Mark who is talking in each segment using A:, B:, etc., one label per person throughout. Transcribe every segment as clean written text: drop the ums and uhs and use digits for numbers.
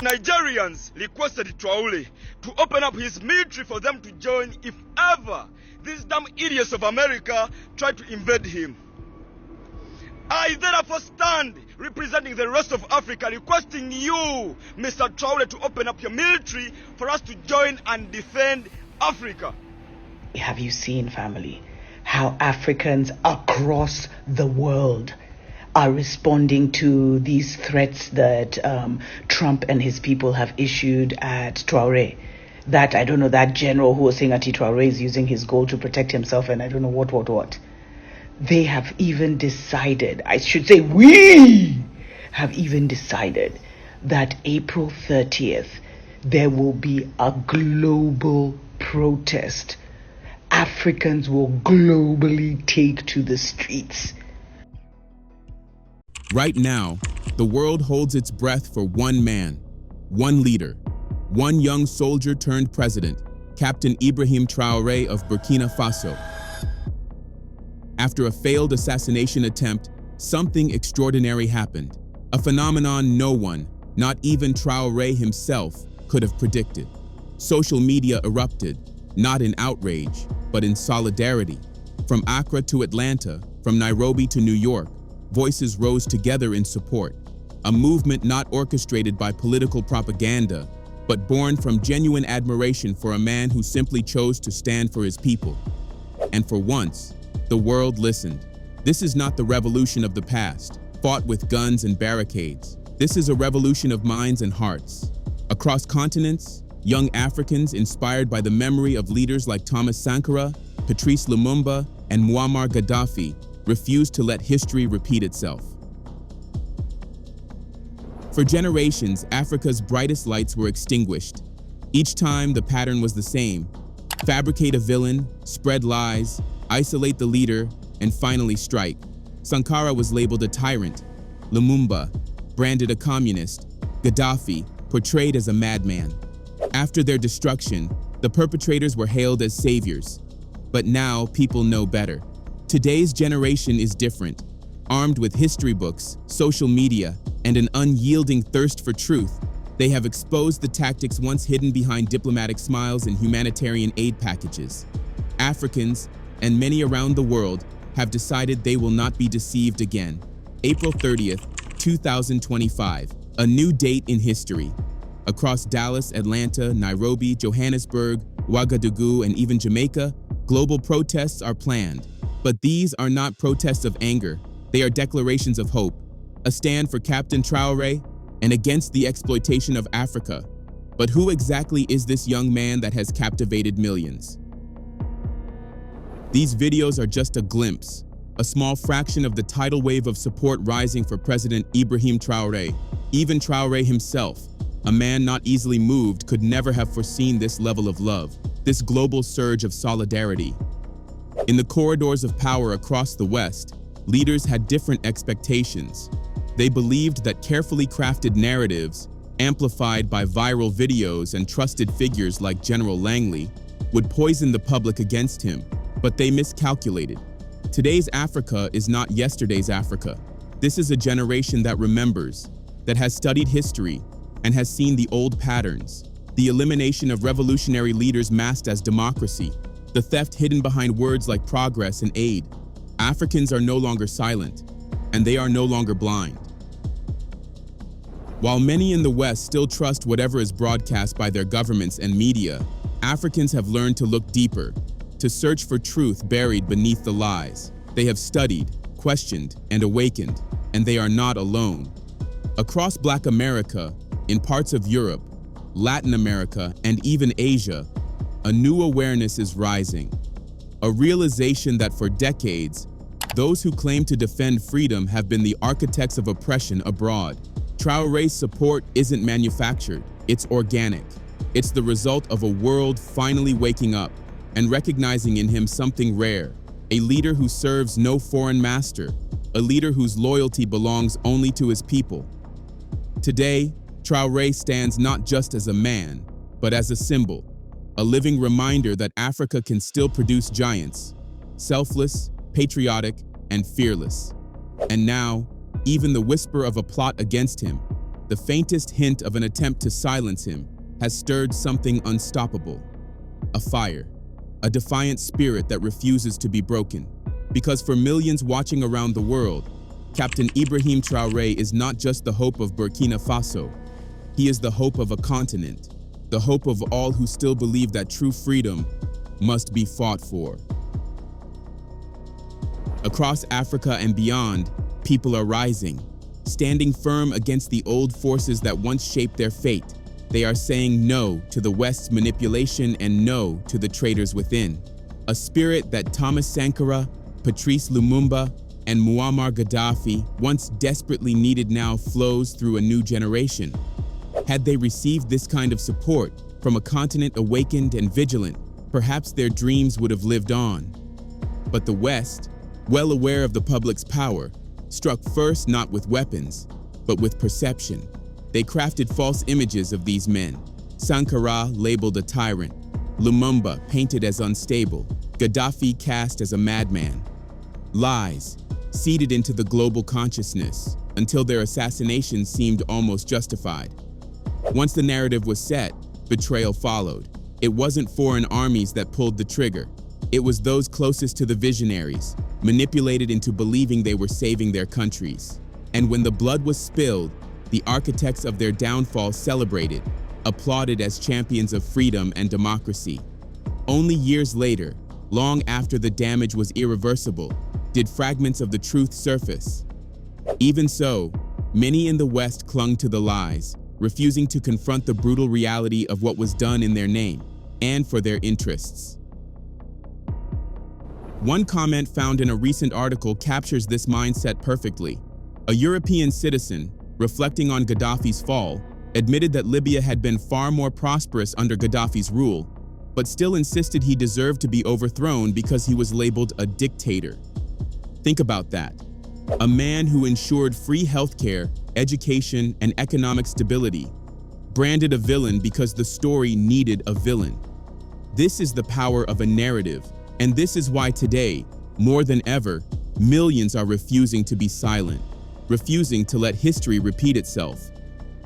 A: Nigerians requested Traoré to open up his military for them to join if ever these damn idiots of America try to invade him. I therefore stand representing the rest of Africa, requesting you, Mr. Traoré, to open up your military for us to join and defend Africa.
B: Have you seen, family, how Africans across the world are responding to these threats that Trump and his people have issued at Traoré? That, I don't know, that general who was saying that Traoré is using his gold to protect himself and I don't know what. They have even decided, I should say we have even decided that April 30th, there will be a global protest. Africans will globally take to the streets.
C: Right now, the world holds its breath for one man, one leader, one young soldier turned president, Captain Ibrahim Traoré of Burkina Faso. After a failed assassination attempt, something extraordinary happened, a phenomenon no one, not even Traoré himself, could have predicted. Social media erupted, not in outrage, but in solidarity. From Accra to Atlanta, from Nairobi to New York, voices rose together in support, a movement not orchestrated by political propaganda, but born from genuine admiration for a man who simply chose to stand for his people. And for once, the world listened. This is not the revolution of the past, fought with guns and barricades. This is a revolution of minds and hearts. Across continents, young Africans inspired by the memory of leaders like Thomas Sankara, Patrice Lumumba, and Muammar Gaddafi refused to let history repeat itself. For generations, Africa's brightest lights were extinguished. Each time, the pattern was the same. Fabricate a villain, spread lies, isolate the leader, and finally strike. Sankara was labeled a tyrant, Lumumba branded a communist, Gaddafi portrayed as a madman. After their destruction, the perpetrators were hailed as saviors. But now people know better. Today's generation is different. Armed with history books, social media, and an unyielding thirst for truth, they have exposed the tactics once hidden behind diplomatic smiles and humanitarian aid packages. Africans, and many around the world, have decided they will not be deceived again. April 30th, 2025, a new date in history. Across Dallas, Atlanta, Nairobi, Johannesburg, Ouagadougou, and even Jamaica, global protests are planned. But these are not protests of anger. They are declarations of hope, a stand for Captain Traoré and against the exploitation of Africa. But who exactly is this young man that has captivated millions? These videos are just a glimpse, a small fraction of the tidal wave of support rising for President Ibrahim Traoré. Even Traoré himself, a man not easily moved, could never have foreseen this level of love, this global surge of solidarity. In the corridors of power across the West, leaders had different expectations. They believed that carefully crafted narratives, amplified by viral videos and trusted figures like General Langley, would poison the public against him, but they miscalculated. Today's Africa is not yesterday's Africa. This is a generation that remembers, that has studied history, and has seen the old patterns, the elimination of revolutionary leaders masked as democracy, the theft hidden behind words like progress and aid. Africans are no longer silent, and they are no longer blind. While many in the West still trust whatever is broadcast by their governments and media, Africans have learned to look deeper, to search for truth buried beneath the lies. They have studied, questioned, and awakened, and they are not alone. Across Black America, in parts of Europe, Latin America, and even Asia, a new awareness is rising. A realization that for decades, those who claim to defend freedom have been the architects of oppression abroad. Traoré's support isn't manufactured, it's organic. It's the result of a world finally waking up and recognizing in him something rare, a leader who serves no foreign master, a leader whose loyalty belongs only to his people. Today, Traoré stands not just as a man, but as a symbol, a living reminder that Africa can still produce giants, selfless, patriotic, and fearless. And now, even the whisper of a plot against him, The faintest hint of an attempt to silence him has stirred something unstoppable. A fire, a defiant spirit that refuses to be broken. Because for millions watching around the world, Captain Ibrahim Traoré is not just the hope of Burkina Faso. He is the hope of a continent, the hope of all who still believe that true freedom must be fought for. Across Africa and beyond, people are rising, standing firm against the old forces that once shaped their fate. They are saying no to the West's manipulation and no to the traitors within. A spirit that Thomas Sankara, Patrice Lumumba, and Muammar Gaddafi once desperately needed now flows through a new generation. Had they received this kind of support from a continent awakened and vigilant, perhaps their dreams would have lived on. But the West, well aware of the public's power, struck first not with weapons, but with perception. They crafted false images of these men. Sankara labeled a tyrant, Lumumba painted as unstable, Gaddafi cast as a madman. Lies, seeded into the global consciousness, until their assassination seemed almost justified. Once the narrative was set, betrayal followed. It wasn't foreign armies that pulled the trigger. It was those closest to the visionaries, manipulated into believing they were saving their countries. And when the blood was spilled, the architects of their downfall celebrated, applauded as champions of freedom and democracy. Only years later, long after the damage was irreversible, did fragments of the truth surface. Even so, many in the West clung to the lies, refusing to confront the brutal reality of what was done in their name and for their interests. One comment found in a recent article captures this mindset perfectly. A European citizen, reflecting on Gaddafi's fall, admitted that Libya had been far more prosperous under Gaddafi's rule, but still insisted he deserved to be overthrown because he was labeled a dictator. Think about that. A man who ensured free healthcare, education, and economic stability, branded a villain because the story needed a villain. This is the power of a narrative, and this is why today, more than ever, millions are refusing to be silent, refusing to let history repeat itself.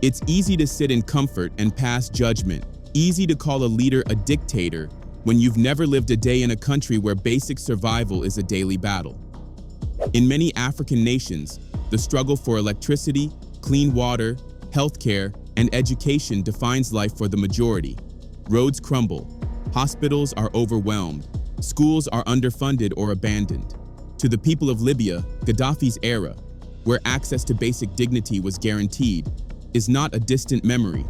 C: It's easy to sit in comfort and pass judgment, easy to call a leader a dictator when you've never lived a day in a country where basic survival is a daily battle. In many African nations, the struggle for electricity, clean water, healthcare, and education defines life for the majority. Roads crumble, hospitals are overwhelmed, schools are underfunded or abandoned. To the people of Libya, Gaddafi's era, where access to basic dignity was guaranteed, is not a distant memory.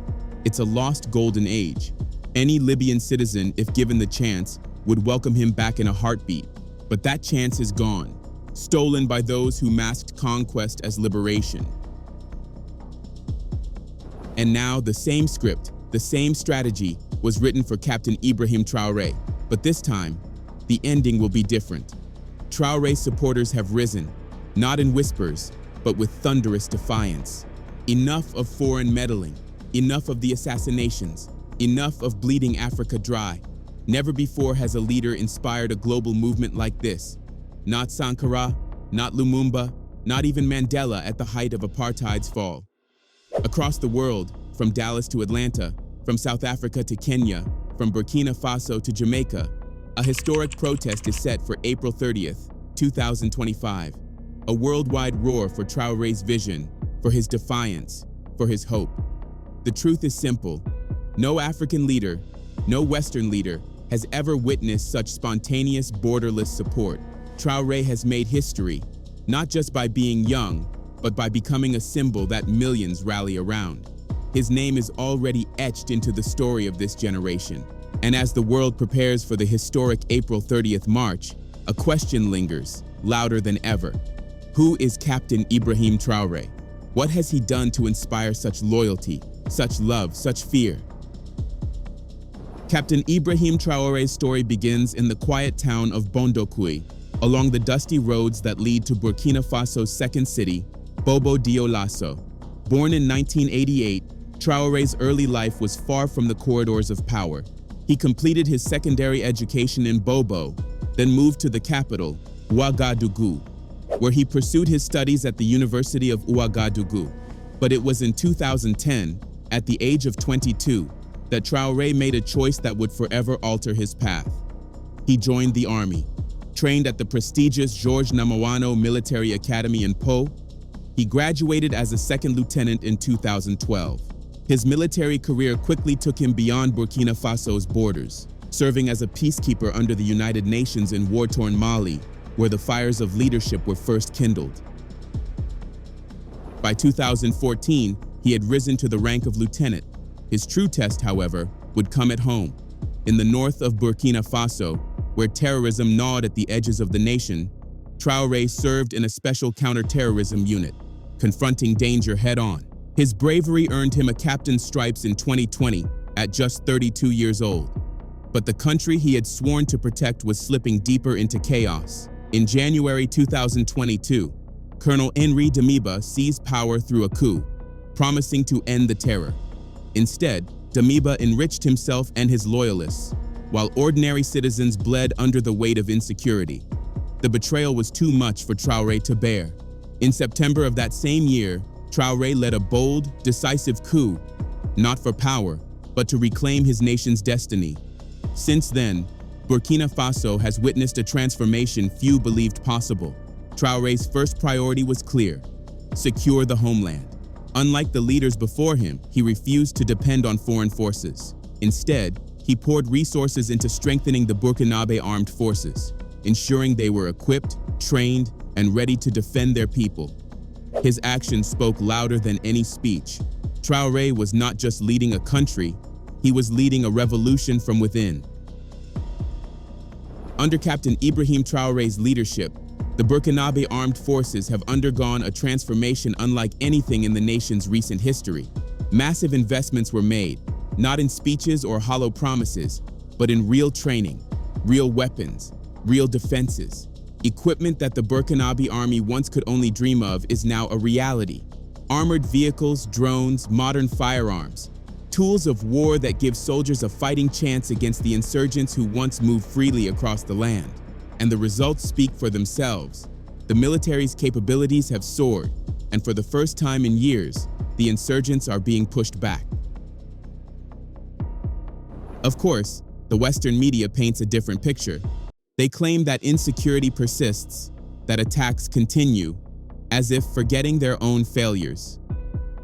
C: It's a lost golden age. Any Libyan citizen, if given the chance, would welcome him back in a heartbeat. But that chance is gone, stolen by those who masked conquest as liberation. And now the same script, the same strategy was written for Captain Ibrahim Traoré, but this time, the ending will be different. Traoré supporters have risen, not in whispers, but with thunderous defiance. Enough of foreign meddling, enough of the assassinations, enough of bleeding Africa dry. Never before has a leader inspired a global movement like this. Not Sankara, not Lumumba, not even Mandela at the height of apartheid's fall. Across the world, from Dallas to Atlanta, from South Africa to Kenya, from Burkina Faso to Jamaica, a historic protest is set for April 30th, 2025. A worldwide roar for Traoré's vision, for his defiance, for his hope. The truth is simple. No African leader, no Western leader has ever witnessed such spontaneous, borderless support. Traoré has made history, not just by being young, but by becoming a symbol that millions rally around. His name is already etched into the story of this generation. And as the world prepares for the historic April 30th march, a question lingers, louder than ever. Who is Captain Ibrahim Traoré? What has he done to inspire such loyalty, such love, such fear? Captain Ibrahim Traoré's story begins in the quiet town of Bondokoué, along the dusty roads that lead to Burkina Faso's second city, Bobo Dioulasso. Born in 1988, Traoré's early life was far from the corridors of power. He completed his secondary education in Bobo, then moved to the capital, Ouagadougou, where he pursued his studies at the University of Ouagadougou. But it was in 2010, at the age of 22, that Traoré made a choice that would forever alter his path. He joined the army, trained at the prestigious Georges Namoano Military Academy in Po. He graduated as a second lieutenant in 2012. His military career quickly took him beyond Burkina Faso's borders, serving as a peacekeeper under the United Nations in war-torn Mali, where the fires of leadership were first kindled. By 2014, he had risen to the rank of lieutenant. His true test, however, would come at home. In the north of Burkina Faso, where terrorism gnawed at the edges of the nation, Traoré served in a special counter-terrorism unit, confronting danger head-on. His bravery earned him a captain's stripes in 2020 at just 32 years old. But the country he had sworn to protect was slipping deeper into chaos. In January 2022, Colonel Henri Damiba seized power through a coup, promising to end the terror. Instead, Damiba enriched himself and his loyalists, while ordinary citizens bled under the weight of insecurity. The betrayal was too much for Traoré to bear. In September of that same year, Traoré led a bold, decisive coup, not for power, but to reclaim his nation's destiny. Since then, Burkina Faso has witnessed a transformation few believed possible. Traoré's first priority was clear: secure the homeland. Unlike the leaders before him, he refused to depend on foreign forces. Instead, he poured resources into strengthening the Burkinabe armed forces, ensuring they were equipped, trained, and ready to defend their people. His actions spoke louder than any speech. Traoré was not just leading a country, he was leading a revolution from within. Under Captain Ibrahim Traoré's leadership, the Burkinabe armed forces have undergone a transformation unlike anything in the nation's recent history. Massive investments were made, not in speeches or hollow promises, but in real training, real weapons, real defenses. Equipment that the Burkinabe army once could only dream of is now a reality. Armored vehicles, drones, modern firearms, tools of war that give soldiers a fighting chance against the insurgents who once moved freely across the land. And the results speak for themselves. The military's capabilities have soared, and for the first time in years, the insurgents are being pushed back. Of course, the Western media paints a different picture. They claim that insecurity persists, that attacks continue, as if forgetting their own failures.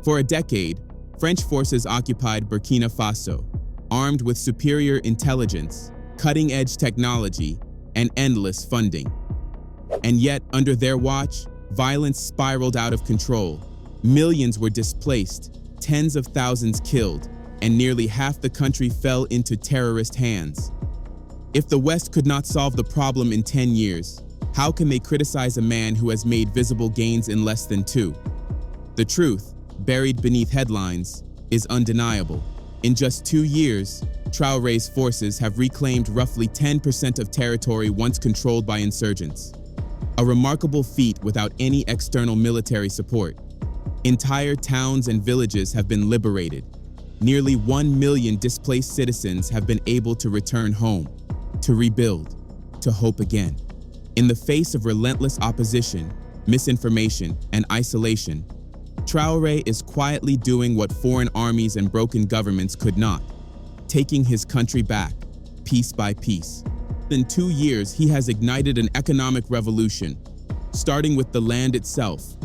C: For a decade, French forces occupied Burkina Faso, armed with superior intelligence, cutting-edge technology, and endless funding. And yet, under their watch, violence spiraled out of control. Millions were displaced, tens of thousands killed, and nearly half the country fell into terrorist hands. If the West could not solve the problem in 10 years, how can they criticize a man who has made visible gains in less than 2? The truth, buried beneath headlines, is undeniable. In just 2 years, Traoré's forces have reclaimed roughly 10% of territory once controlled by insurgents. A remarkable feat without any external military support. Entire towns and villages have been liberated. Nearly 1 million displaced citizens have been able to return home, to rebuild, to hope again. In the face of relentless opposition, misinformation, and isolation, Traoré is quietly doing what foreign armies and broken governments could not, taking his country back, piece by piece. In 2 years, he has ignited an economic revolution, starting with the land itself.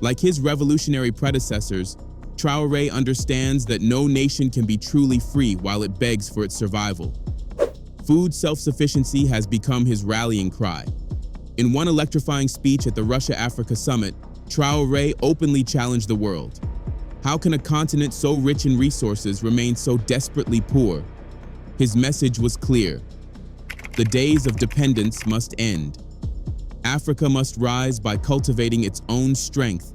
C: Like his revolutionary predecessors, Traoré understands that no nation can be truly free while it begs for its survival. Food self-sufficiency has become his rallying cry. In one electrifying speech at the Russia-Africa Summit, Traoré openly challenged the world. How can a continent so rich in resources remain so desperately poor? His message was clear. The days of dependence must end. Africa must rise by cultivating its own strength,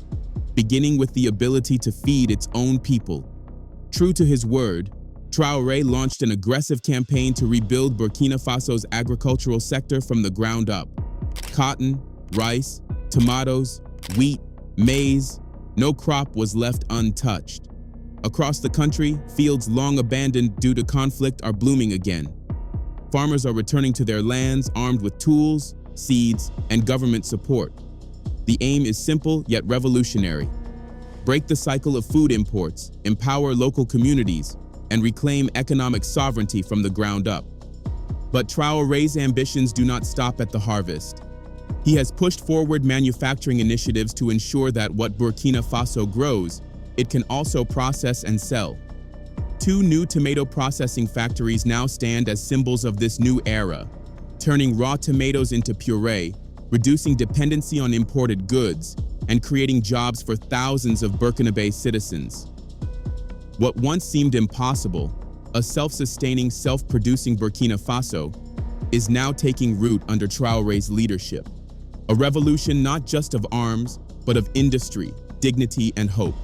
C: beginning with the ability to feed its own people. True to his word, Traoré launched an aggressive campaign to rebuild Burkina Faso's agricultural sector from the ground up. Cotton, rice, tomatoes, wheat, maize, no crop was left untouched. Across the country, fields long abandoned due to conflict are blooming again. Farmers are returning to their lands armed with tools, seeds, and government support. The aim is simple yet revolutionary. break the cycle of food imports, empower local communities, and reclaim economic sovereignty from the ground up. But Traoré's ambitions do not stop at the harvest. He has pushed forward manufacturing initiatives to ensure that what Burkina Faso grows, it can also process and sell. 2 new tomato processing factories now stand as symbols of this new era, turning raw tomatoes into puree, reducing dependency on imported goods, and creating jobs for thousands of Burkinabe citizens. What once seemed impossible, a self-sustaining, self-producing Burkina Faso, is now taking root under Traoré's leadership. A revolution not just of arms, but of industry, dignity, and hope.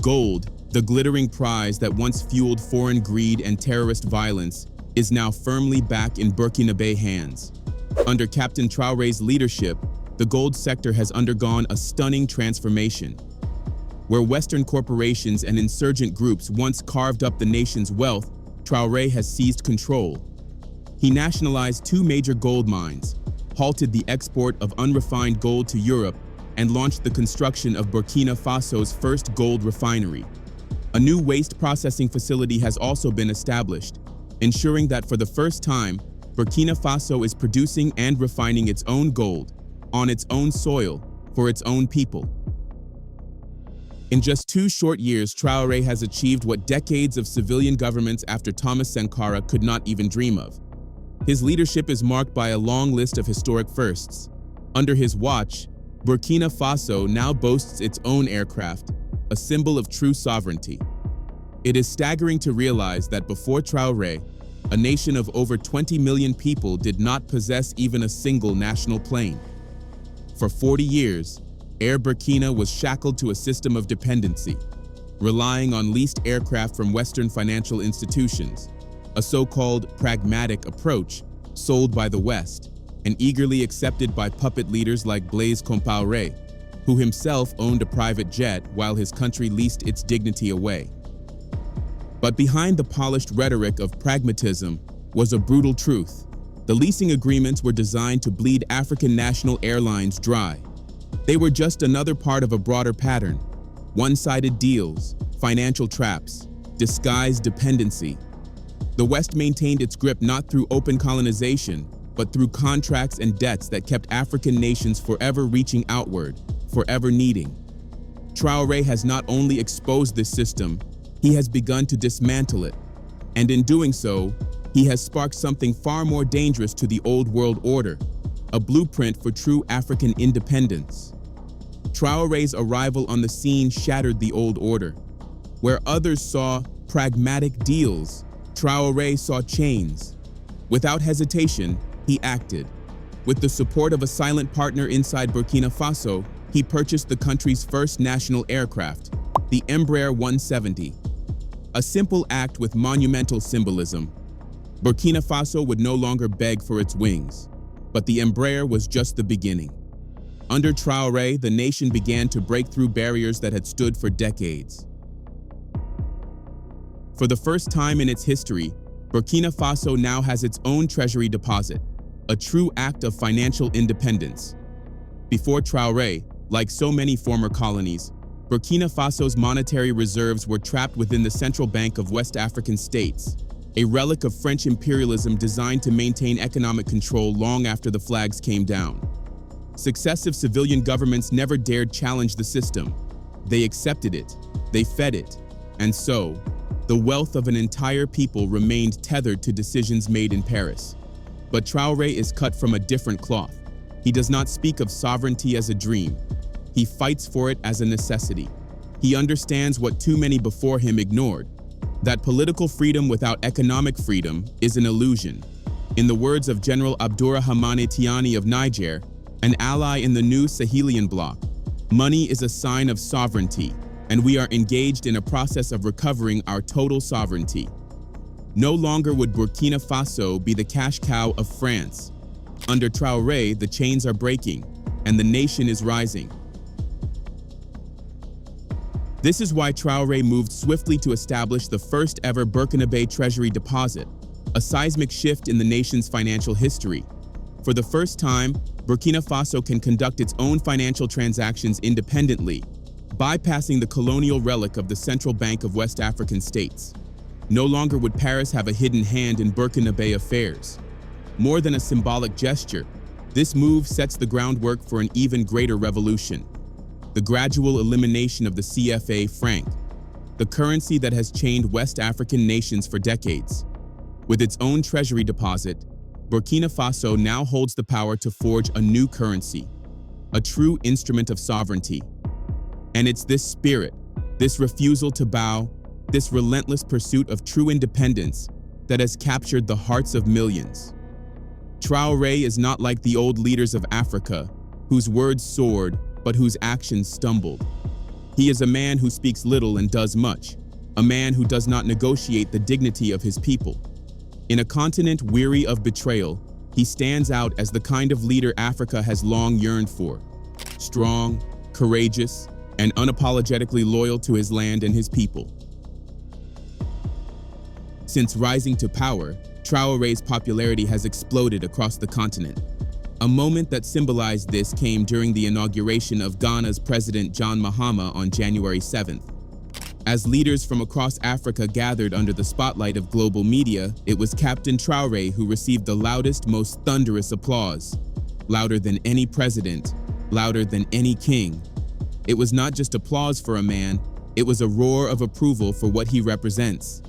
C: Gold, the glittering prize that once fueled foreign greed and terrorist violence, is now firmly back in Burkinabe hands. Under Captain Traoré's leadership, the gold sector has undergone a stunning transformation. Where Western corporations and insurgent groups once carved up the nation's wealth, Traoré has seized control. He nationalized 2 major gold mines, halted the export of unrefined gold to Europe, and launched the construction of Burkina Faso's first gold refinery. A new waste processing facility has also been established, ensuring that for the first time, Burkina Faso is producing and refining its own gold, on its own soil, for its own people. In just 2 short years, Traoré has achieved what decades of civilian governments after Thomas Sankara could not even dream of. His leadership is marked by a long list of historic firsts. Under his watch, Burkina Faso now boasts its own aircraft, a symbol of true sovereignty. It is staggering to realize that before Traoré, a nation of over 20 million people did not possess even a single national plane. For 40 years, Air Burkina was shackled to a system of dependency, relying on leased aircraft from Western financial institutions, a so-called pragmatic approach sold by the West and eagerly accepted by puppet leaders like Blaise Compaoré, who himself owned a private jet while his country leased its dignity away. But behind the polished rhetoric of pragmatism was a brutal truth. The leasing agreements were designed to bleed African national airlines dry. They were just another part of a broader pattern: one-sided deals, financial traps, disguised dependency. The West maintained its grip not through open colonization, but through contracts and debts that kept African nations forever reaching outward, forever needing. Traoré has not only exposed this system, he has begun to dismantle it. And in doing so, he has sparked something far more dangerous to the old world order, a blueprint for true African independence. Traoré's arrival on the scene shattered the old order. Where others saw pragmatic deals, Traoré saw chains. Without hesitation, he acted. With the support of a silent partner inside Burkina Faso, he purchased the country's first national aircraft, the Embraer 170. A simple act with monumental symbolism. Burkina Faso would no longer beg for its wings, but the Embraer was just the beginning. Under Traoré, the nation began to break through barriers that had stood for decades. For the first time in its history, Burkina Faso now has its own treasury deposit, a true act of financial independence. Before Traoré, like so many former colonies, Burkina Faso's monetary reserves were trapped within the central bank of West African states, a relic of French imperialism designed to maintain economic control long after the flags came down. Successive civilian governments never dared challenge the system. They accepted it, they fed it, and so, the wealth of an entire people remained tethered to decisions made in Paris. But Traoré is cut from a different cloth. He does not speak of sovereignty as a dream. He fights for it as a necessity. He understands what too many before him ignored, that political freedom without economic freedom is an illusion. In the words of General Abdourahmane Tiani of Niger, an ally in the new Sahelian bloc, money is a sign of sovereignty, and we are engaged in a process of recovering our total sovereignty. No longer would Burkina Faso be the cash cow of France. Under Traoré, the chains are breaking, and the nation is rising. This is why Traoré moved swiftly to establish the first ever Burkinabe treasury deposit, a seismic shift in the nation's financial history. For the first time, Burkina Faso can conduct its own financial transactions independently, bypassing the colonial relic of the Central Bank of West African states. No longer would Paris have a hidden hand in Burkinabe affairs. More than a symbolic gesture, this move sets the groundwork for an even greater revolution: the gradual elimination of the CFA franc, the currency that has chained West African nations for decades. With its own treasury deposit, Burkina Faso now holds the power to forge a new currency, a true instrument of sovereignty. And it's this spirit, this refusal to bow, this relentless pursuit of true independence that has captured the hearts of millions. Traoré is not like the old leaders of Africa, whose words soared but whose actions stumbled. He is a man who speaks little and does much, a man who does not negotiate the dignity of his people. In a continent weary of betrayal, he stands out as the kind of leader Africa has long yearned for: strong, courageous, and unapologetically loyal to his land and his people. Since rising to power, Traoré's popularity has exploded across the continent. A moment that symbolized this came during the inauguration of Ghana's President John Mahama on January 7th. As leaders from across Africa gathered under the spotlight of global media, it was Captain Traoré who received the loudest, most thunderous applause. Louder than any president, louder than any king. It was not just applause for a man, it was a roar of approval for what he represents.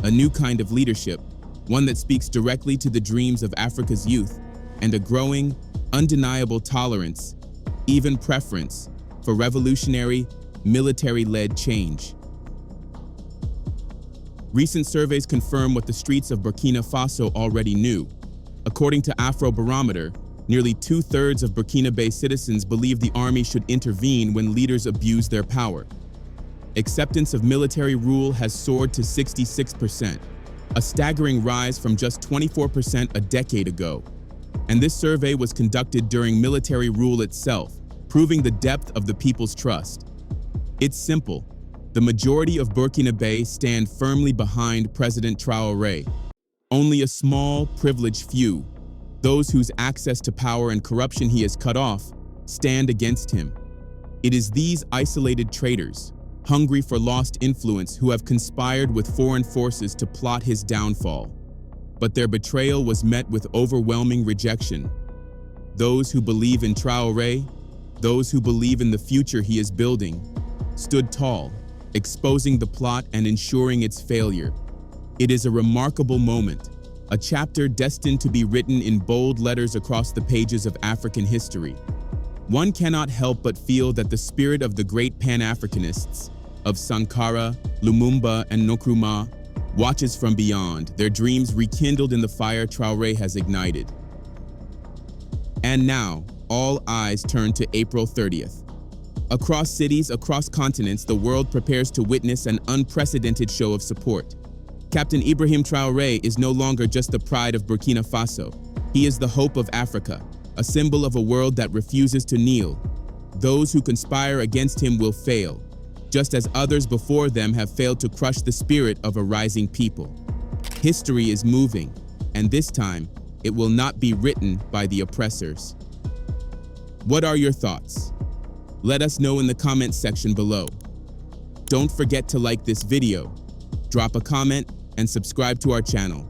C: A new kind of leadership, one that speaks directly to the dreams of Africa's youth, and a growing, undeniable tolerance, even preference, for revolutionary, military-led change. Recent surveys confirm what the streets of Burkina Faso already knew. According to Afrobarometer, nearly 2/3 of Burkinabe citizens believe the army should intervene when leaders abuse their power. Acceptance of military rule has soared to 66%, a staggering rise from just 24% a decade ago. And this survey was conducted during military rule itself, proving the depth of the people's trust. It's simple. The majority of Burkinabe stand firmly behind President Traoré. Only a small, privileged few, those whose access to power and corruption he has cut off, stand against him. It is these isolated traitors, hungry for lost influence, who have conspired with foreign forces to plot his downfall. But their betrayal was met with overwhelming rejection. Those who believe in Traoré, those who believe in the future he is building, stood tall, exposing the plot and ensuring its failure. It is a remarkable moment, a chapter destined to be written in bold letters across the pages of African history. One cannot help but feel that the spirit of the great Pan-Africanists, of Sankara, Lumumba, and Nkrumah, watches from beyond, their dreams rekindled in the fire Traoré has ignited. And now, all eyes turn to April 30th. Across cities, across continents, the world prepares to witness an unprecedented show of support. Captain Ibrahim Traoré is no longer just the pride of Burkina Faso. He is the hope of Africa, a symbol of a world that refuses to kneel. Those who conspire against him will fail, just as others before them have failed to crush the spirit of a rising people. History is moving, and this time, it will not be written by the oppressors. What are your thoughts? Let us know in the comments section below. Don't forget to like this video, drop a comment, and subscribe to our channel.